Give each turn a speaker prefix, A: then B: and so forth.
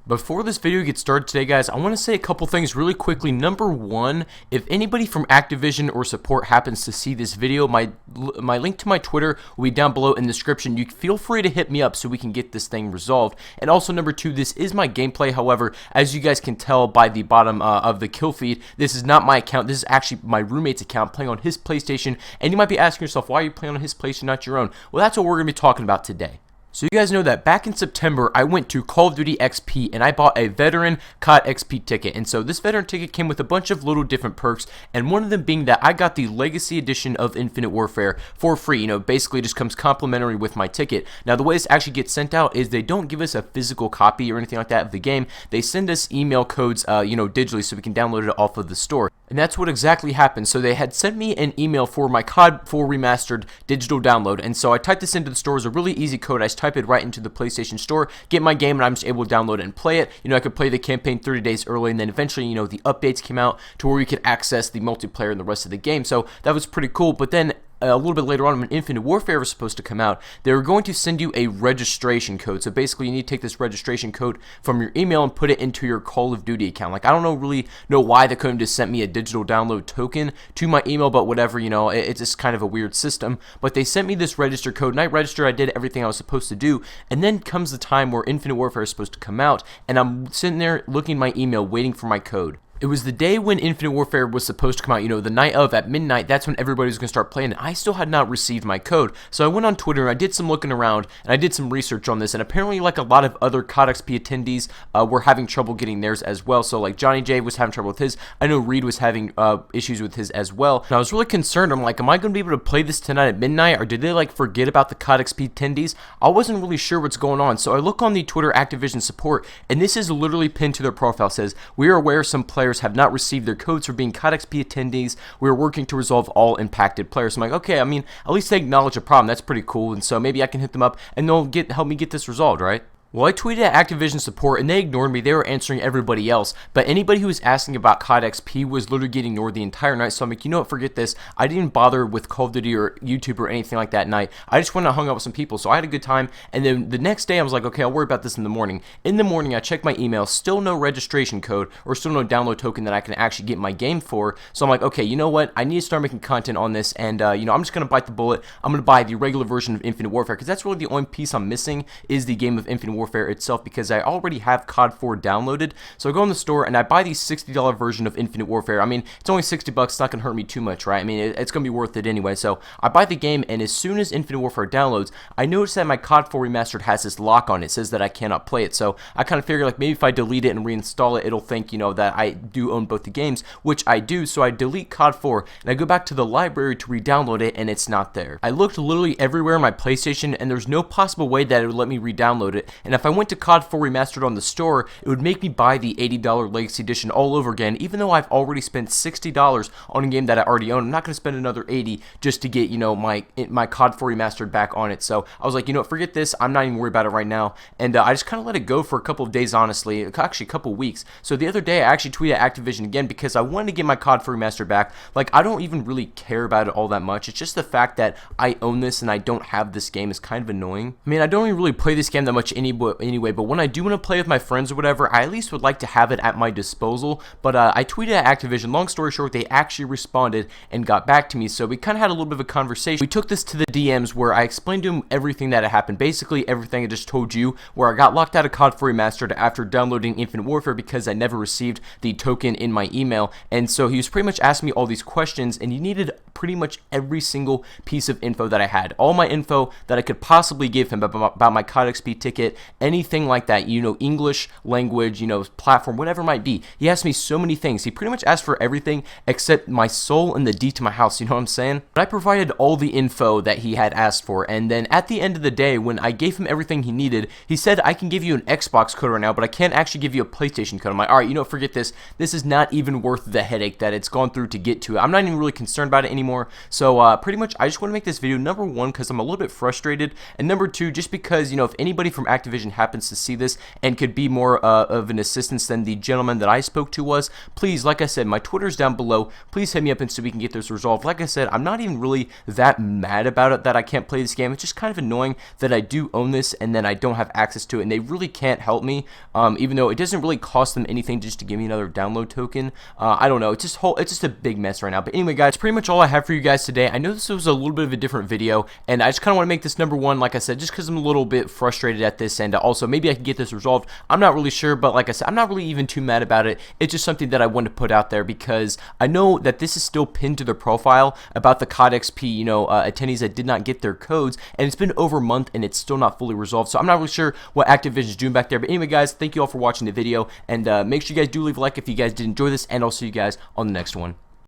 A: Before this video gets started today, guys, I want to say a couple things really quickly. Number one, if anybody from Activision or support happens to see this video, my link to my Twitter will be down below in the description. You feel free to hit me up so we can get this thing resolved. And also, number two, this is my gameplay. However, as you guys can tell by the bottom of the kill feed, this is not my account. This is actually my roommate's account playing on his PlayStation. And you might be asking yourself, why are you playing on his PlayStation, not your own? Well, that's what we're going to be talking about today. So you guys know that back in September, I went to Call of Duty XP and I bought a veteran COD XP ticket. And so this veteran ticket came with a bunch of little different perks, and one of them being that I got the Legacy Edition of Infinite Warfare for free. You know, basically just comes complimentary with my ticket. Now, the way this actually gets sent out is they don't give us a physical copy or anything like that of the game. They send us email codes, digitally, so we can download it off of the store. And that's what exactly happened. So they had sent me an email for my COD 4 Remastered digital download. And so I typed this into the store. It was a really easy code. I just type it right into the PlayStation Store, get my game, and I'm just able to download it and play it. You know, I could play the campaign 30 days early, and then eventually, the updates came out to where you could access the multiplayer and the rest of the game. So that was pretty cool. But then a little bit later on, when Infinite Warfare was supposed to come out, they were going to send you a registration code. So basically, you need to take this registration code from your email and put it into your Call of Duty account. Like, I don't really know why they couldn't just sent me a digital download token to my email, but whatever, it's just kind of a weird system. But they sent me this register code, and I registered, I did everything I was supposed to do, and then comes the time where Infinite Warfare is supposed to come out, and I'm sitting there looking at my email, waiting for my code. It was the day when Infinite Warfare was supposed to come out, the night of, at midnight. That's when everybody was going to start playing, and I still had not received my code. So I went on Twitter, and I did some looking around, and I did some research on this, and apparently, like a lot of other COD XP attendees, were having trouble getting theirs as well. So, like, Johnny J was having trouble with his. I know Reed was having issues with his as well. And I was really concerned. I'm like, am I going to be able to play this tonight at midnight, or did they, like, forget about the COD XP attendees? I wasn't really sure what's going on. So I look on the Twitter Activision support, and this is literally pinned to their profile. It says, "We are aware some players have not received their codes for being COD XP attendees. We are working to resolve all impacted players." I'm like, okay, I mean, at least they acknowledge a problem. That's pretty cool. And so maybe I can hit them up and they'll help me get this resolved, right? Well, I tweeted at Activision support, and they ignored me. They were answering everybody else, but anybody who was asking about COD XP was literally getting ignored the entire night. So I'm like, you know what, forget this. I didn't bother with Call of Duty or YouTube or anything like that night. I just went and hung out with some people, so I had a good time. And then the next day, I was like, okay, I'll worry about this in the morning. In the morning, I checked my email, still no registration code or still no download token that I can actually get my game for. So I'm like, okay, you know what? I need to start making content on this, and I'm just gonna bite the bullet. I'm gonna buy the regular version of Infinite Warfare, because that's really the only piece I'm missing is the game of Infinite Warfare itself, because I already have COD 4 downloaded. So I go in the store and I buy the $60 version of Infinite Warfare. I mean, it's only $60, it's not going to hurt me too much, right? I mean, it's going to be worth it anyway. So I buy the game, and as soon as Infinite Warfare downloads, I notice that my COD 4 Remastered has this lock on it. It says that I cannot play it. So I kind of figure, like, maybe if I delete it and reinstall it, it'll think, that I do own both the games, which I do. So I delete COD 4 and I go back to the library to re-download it, and it's not there. I looked literally everywhere on my PlayStation, and there's no possible way that it would let me re-download it. And if I went to COD 4 Remastered on the store, it would make me buy the $80 Legacy Edition all over again, even though I've already spent $60 on a game that I already own. I'm not going to spend another $80 just to get, my COD 4 Remastered back on it. So I was like, forget this. I'm not even worried about it right now. And I just kind of let it go for a couple of days, honestly. Actually, a couple of weeks. So the other day, I actually tweeted at Activision again because I wanted to get my COD 4 Remastered back. Like, I don't even really care about it all that much. It's just the fact that I own this and I don't have this game is kind of annoying. I mean, I don't even really play this game that much anyway, but when I do want to play with my friends or whatever, I at least would like to have it at my disposal. But I tweeted at Activision. Long story short, they actually responded and got back to me. So we kind of had a little bit of a conversation. We took this to the DMs where I explained to him everything that had happened. Basically, everything I just told you, where I got locked out of COD 4 Remastered after downloading Infinite Warfare because I never received the token in my email. And so he was pretty much asking me all these questions, and he needed pretty much every single piece of info that I had. All my info that I could possibly give him about my COD XP ticket, anything like that, English, language, platform, whatever it might be. He asked me so many things. He pretty much asked for everything except my soul and the deed to my house, you know what I'm saying? But I provided all the info that he had asked for, and then at the end of the day, when I gave him everything he needed, he said, I can give you an Xbox code right now, but I can't actually give you a PlayStation code. I'm like, alright, forget this. This is not even worth the headache that it's gone through to get to it. I'm not even really concerned about it anymore. So pretty much, I just want to make this video, number one, because I'm a little bit frustrated, and number two, just because, if anybody from Activision Activision happens to see this and could be more of an assistance than the gentleman that I spoke to was, please, like I said, my Twitter's down below. Please hit me up and so we can get this resolved. Like I said, I'm not even really that mad about it that I can't play this game. It's just kind of annoying that I do own this and then I don't have access to it, and they really can't help me, even though it doesn't really cost them anything just to give me another download token. I don't know. It's just a big mess right now. But anyway, guys, pretty much all I have for you guys today. I know this was a little bit of a different video, and I just kind of want to make this number one, like I said, just because I'm a little bit frustrated at this, and also maybe I can get this resolved. I'm not really sure, but like I said, I'm not really even too mad about it. It's just something that I wanted to put out there because I know that this is still pinned to their profile about the COD XP, attendees that did not get their codes, and it's been over a month and it's still not fully resolved. So I'm not really sure what Activision is doing back there. But anyway, guys, thank you all for watching the video, and make sure you guys do leave a like if you guys did enjoy this, and I'll see you guys on the next one.